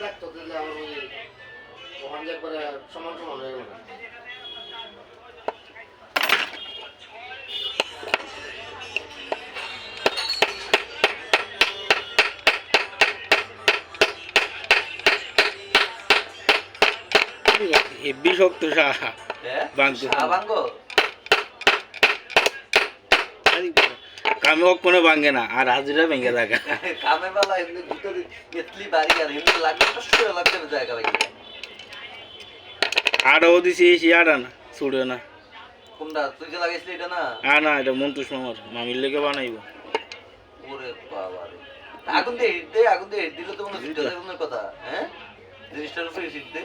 থাকতো তাহলে আমার ওই ওখান যে একবারে সমান সমান হয়ে গেল। হেব্বি শক্ত সাহা ভাঙতে কামে কখনো ভাঙে না আর হাজিরা ভেঙে থাকে কামে বেলা এমনি ভিতরে এতলি বাড়ি আর এমনি লাগবে কষ্ট লাগবে না জায়গা ভাই আড়াও দিছি এসি আড়া না ছুড়ে না কোনটা তুই যে লাগাইছিলি এটা না না এটা মন্তুষ মামার মামির লেগে বানাইব। ওরে বাবা রে আগুন দিয়ে হিট দে আগুন দিয়ে হিট দিলে তো মনে হিট কথা হ্যাঁ জিনিসটার উপরে হিট দে